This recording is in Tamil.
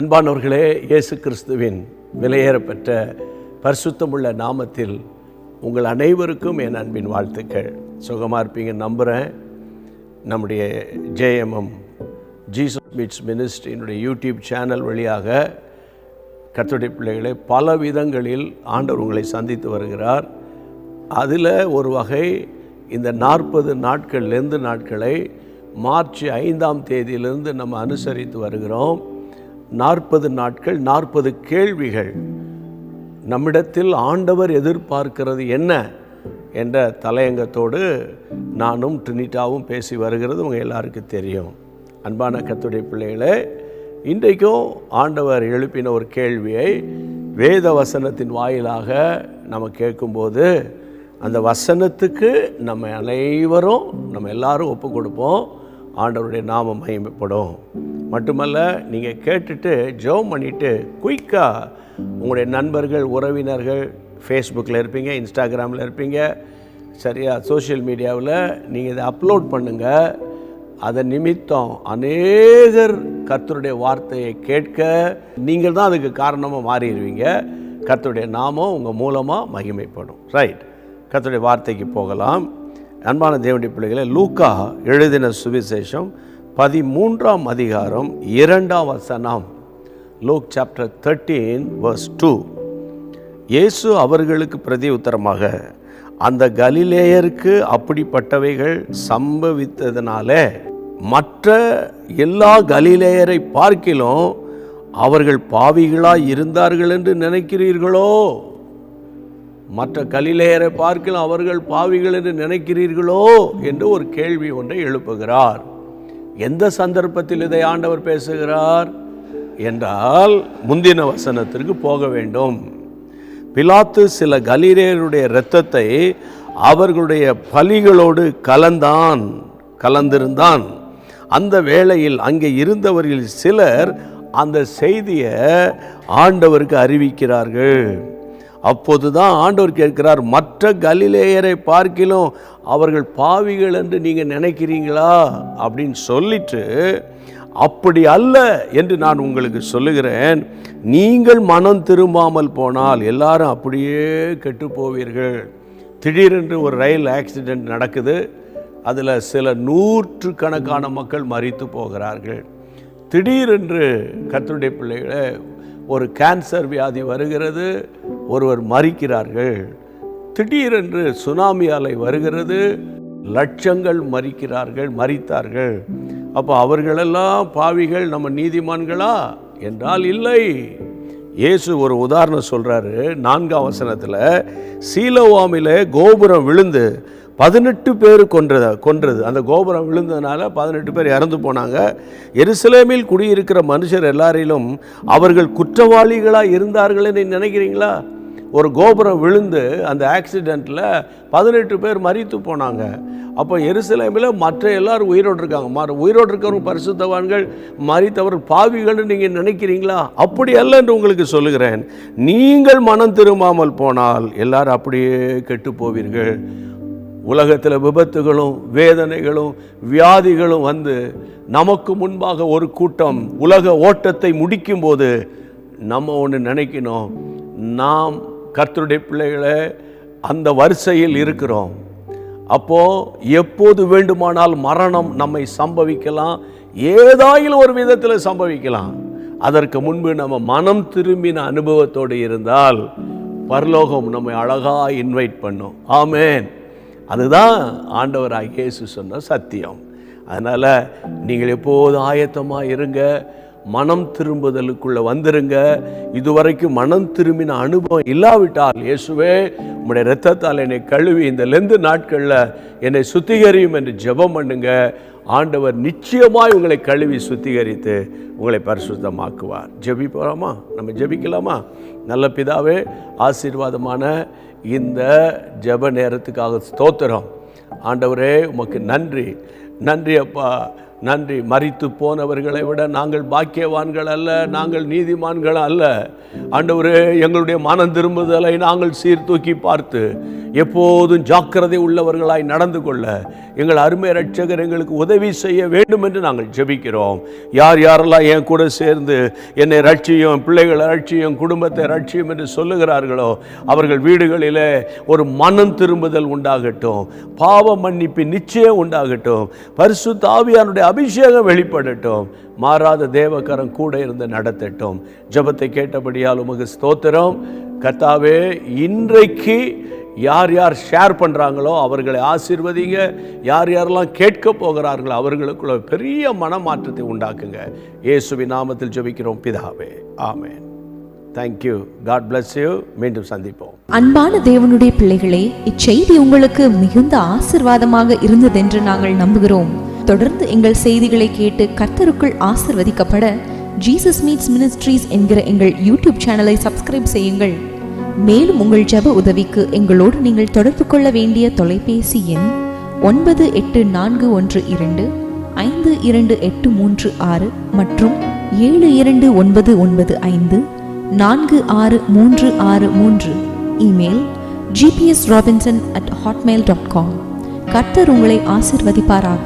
அன்பானவர்களே, இயேசு கிறிஸ்துவின் விலையேறப்பெற்ற பரிசுத்தமுள்ள நாமத்தில் உங்கள் அனைவருக்கும் என் அன்பின் வாழ்த்துக்கள். சுகமாக இருப்பீங்கன்னு நம்புகிறேன். நம்முடைய ஜேஎம்எம் ஜீசஸ் மீட்ஸ் மினிஸ்ட்ரியினுடைய யூடியூப் சேனல் வழியாக கர்த்தருடைய பிள்ளைகளை பல விதங்களில் ஆண்டவர் உங்களை சந்தித்து வருகிறார். அதில் ஒரு வகை இந்த 40 நாட்களை மார்ச் 5ஆம் தேதியிலிருந்து நம்ம அனுசரித்து வருகிறோம். 40 நாட்கள் 40 கேள்விகள், நம்மிடத்தில் ஆண்டவர் எதிர்பார்க்கிறது என்ன என்ற தலையங்கத்தோடு நானும் ட்ரினிட்டாவும் பேசி வருகிறது உங்கள் எல்லாருக்கும் தெரியும். அன்பான கர்த்தருடைய பிள்ளைகளே, இன்றைக்கும் ஆண்டவர் எழுப்பின ஒரு கேள்வியை வேத வசனத்தின் வாயிலாக நம்ம கேட்கும்போது அந்த வசனத்துக்கு நம்ம அனைவரும் நம்ம எல்லாரும் ஒப்பு கொடுப்போம். ஆண்டவருடைய நாமம் மகிமைப்படும். மட்டுமல்ல, நீங்கள் கேட்டுட்டு ஜெபம் பண்ணிவிட்டு குயிக்காக உங்களுடைய நண்பர்கள், உறவினர்கள், ஃபேஸ்புக்கில் இருப்பீங்க, இன்ஸ்டாகிராமில் இருப்பீங்க, சரியா, சோஷியல் மீடியாவில் நீங்கள் இதை அப்லோட் பண்ணுங்கள். அதன் நிமித்தம் அநேகர் கர்த்தருடைய வார்த்தையை கேட்க நீங்கள் தான் அதுக்கு காரணமாக மாறிடுவீங்க. கர்த்தருடைய நாமம் உங்கள் மூலமாக மகிமைப்படும். ரைட், கர்த்தருடைய வார்த்தைக்கு போகலாம். அன்பான தேவனுடைய பிள்ளைகளை, லூக்கா எழுதின சுவிசேஷம் 13ஆம் அதிகாரம் 2ஆம் வசனம். Look chapter 13 verse 2. இயேசு அவர்களுக்கு பிரதி உத்தரமாக, அந்த கலிலேயருக்கு அப்படிப்பட்டவைகள் சம்பவித்ததினால மற்ற எல்லா கலிலேயரை பார்க்கிலும் அவர்கள் பாவிகளாய் இருந்தார்கள் என்று நினைக்கிறீர்களோ? மற்ற கலிலேயரை பார்க்கிலும் அவர்கள் பாவிகள் என்று நினைக்கிறீர்களோ என்று ஒரு கேள்வி ஒன்றை எழுப்புகிறார். எந்த சந்தர்ப்பத்தில் இதை ஆண்டவர் பேசுகிறார் என்றால், முந்தின வசனத்திற்கு போக வேண்டும். பிலாத்து சில கலிலேயருடைய இரத்தத்தை அவர்களுடைய பலிகளோடு கலந்திருந்தான். அந்த வேளையில் அங்கே இருந்தவர்கள் சிலர் அந்த செய்தியை ஆண்டவருக்கு அறிவிக்கிறார்கள். அப்போதுதான் ஆண்டவர் கேட்கிறார், மற்ற கலிலேயரை பார்க்கிலும் அவர்கள் பாவிகள் என்று நீங்கள் நினைக்கிறீங்களா அப்படின்னு சொல்லிட்டு, அப்படி அல்ல என்று நான் உங்களுக்கு சொல்லுகிறேன், நீங்கள் மனம் திரும்பாமல் போனால் எல்லாரும் அப்படியே கெட்டு போவீர்கள். திடீரென்று ஒரு ரயில் ஆக்சிடெண்ட் நடக்குது. அதில் சில 100கணக்கான மக்கள் மரித்து போகிறார்கள். திடீரென்று கர்த்தருடைய பிள்ளைகளை ஒரு கேன்சர் வியாதி வருகிறது, ஒருவர் மரிக்கிறார்கள். திடீரென்று சுனாமி அலை வருகிறது, லட்சங்கள் மரித்தார்கள். அப்போ அவர்களெல்லாம் பாவிகள், நம்ம நீதிமான்களா என்றால் இல்லை. இயேசு ஒரு உதாரணம் சொல்கிறாரு. 4ஆம் வசனத்தில், சீலோவாமில் கோபுரம் விழுந்து 18 பேர் கொன்றது. அந்த கோபுரம் விழுந்ததுனால 18 பேர் இறந்து போனாங்க. எருசலேமில் குடியிருக்கிற மனுஷர் எல்லாரிலும் அவர்கள் குற்றவாளிகளாக இருந்தார்கள் என்று நினைக்கிறீங்களா? ஒரு கோபுரம் விழுந்து அந்த ஆக்சிடெண்ட்டில் 18 பேர் மரித்து போனாங்க. அப்போ எருசலேமில் மற்ற எல்லாரும் உயிரோடு இருக்காங்க. உயிரோடு இருக்கிறவங்க பரிசுத்தவான்கள், மரித்தவர்கள் பாவிகள்னு நீங்கள் நினைக்கிறீங்களா? அப்படி அல்ல என்று உங்களுக்கு சொல்லுகிறேன். நீங்கள் மனம் திரும்பாமல் போனால் எல்லாரும் அப்படியே கெட்டு போவீர்கள். உலகத்தில் விபத்துகளும் வேதனைகளும் வியாதிகளும் வந்து நமக்கு முன்பாக ஒரு கூட்டம் உலக ஓட்டத்தை முடிக்கும்போது நம்ம ஒன்று நினைக்கணும், நாம் கர்த்தருடைய பிள்ளைகளை அந்த வரிசையில் இருக்கிறோம். அப்போது எப்போது வேண்டுமானால் மரணம் நம்மை சம்பவிக்கலாம், ஏதாயிலும் ஒரு விதத்தில் சம்பவிக்கலாம். அதற்கு முன்பு நம்ம மனம் திரும்பின அனுபவத்தோடு இருந்தால் பரலோகம் நம்மை அழகாக இன்வைட் பண்ணும். ஆமேன். அதுதான் ஆண்டவராகிய இயேசு சொன்ன சத்தியம். அதனால் நீங்கள் எப்போதும் ஆயத்தமாக இருங்க, மனம் திரும்புதலுக்குள்ளே வந்துருங்க. இதுவரைக்கும் மனம் திரும்பின அனுபவம் இல்லாவிட்டால், இயேசுவே உம்முடைய இரத்தத்தால் என்னை கழுவி இந்த லெந்து நாட்களில் என்னை சுத்திகரியும் என்று ஜெபம் பண்ணுங்க. ஆண்டவர் நிச்சயமாய் உங்களை கழுவி சுத்திகரித்து உங்களை பரிசுத்தமாக்குவார். ஜெபிப்போமா? நம்ம ஜெபிக்கலாமா? நல்ல பிதாவே, ஆசீர்வாதமான இந்த ஜெப நேரத்துக்காக ஸ்தோத்திரம். ஆண்டவரே, உமக்கு நன்றி அப்பா, நன்றி. மரித்து போனவர்களை விட நாங்கள் பாக்கியவான்கள் அல்ல, நாங்கள் நீதிமான்கள் அல்ல. ஆண்டவரே, எங்களுடைய மனம் திரும்புதலை நாங்கள் சீர்தூக்கி பார்த்து எப்போதும் ஜாக்கிரதை உள்ளவர்களாய் நடந்து கொள்ள எங்கள் அருமை இரட்சகர் எங்களுக்கு உதவி செய்ய வேண்டும் என்று நாங்கள் ஜெபிக்கிறோம். யார் யாரெல்லாம் என் கூட சேர்ந்து என்னை ரட்சியும், பிள்ளைகளை ரட்சியும், குடும்பத்தை ரட்சியும் என்று சொல்லுகிறார்களோ அவர்கள் வீடுகளிலே ஒரு மனம் திரும்புதல் உண்டாகட்டும், பாவ மன்னிப்பு நிச்சயம் உண்டாகட்டும், பரிசுத்த ஆவியானுடைய அபிஷேகம் வெளிப்படட்டும், மாறாத தேவகரம் கூட இருந்து நடத்தட்டும். ஜெபத்தை கேட்டபடியால் உமக்கு ஸ்தோத்திரம். கர்த்தாவே, இன்றைக்கு யார் யார் ஷேர் பண்ணுறாங்களோ அவர்களை ஆசீர்வதிங்க. யார் யாரெல்லாம் கேட்க போகிறார்களோ அவர்களுக்குள்ள பெரிய மனமாற்றத்தை உண்டாக்குங்க. இயேசுவின் நாமத்தில் ஜெபிக்கிறோம் பிதாவே, ஆமென். தேங்க்யூ. God bless you. மீண்டும் சந்திப்போம். அன்பான தேவனுடைய பிள்ளைகளே, இச்செய்தி உங்களுக்கு மிகுந்த ஆசீர்வாதமாக இருந்ததென்று நாங்கள் நம்புகிறோம். தொடர்ந்து எங்கள் செய்திகளை கேட்டு கர்த்தருக்குள் ஆசீர்வதிக்கப்பட ஜீசஸ் மீட்ஸ் மினிஸ்ட்ரீஸ் என்கிற எங்கள் யூடியூப் சேனலை சப்ஸ்கிரைப் செய்யுங்கள். மேலும் உங்கள் ஜெப உதவிக்கு எங்களோடு நீங்கள் தொடர்பு கொள்ள வேண்டிய தொலைபேசி எண் 9842252836 மற்றும் 7299546363. Email gpsrobinson@hotmail.com. கர்த்தர் உங்களை ஆசீர்வதிப்பாராக.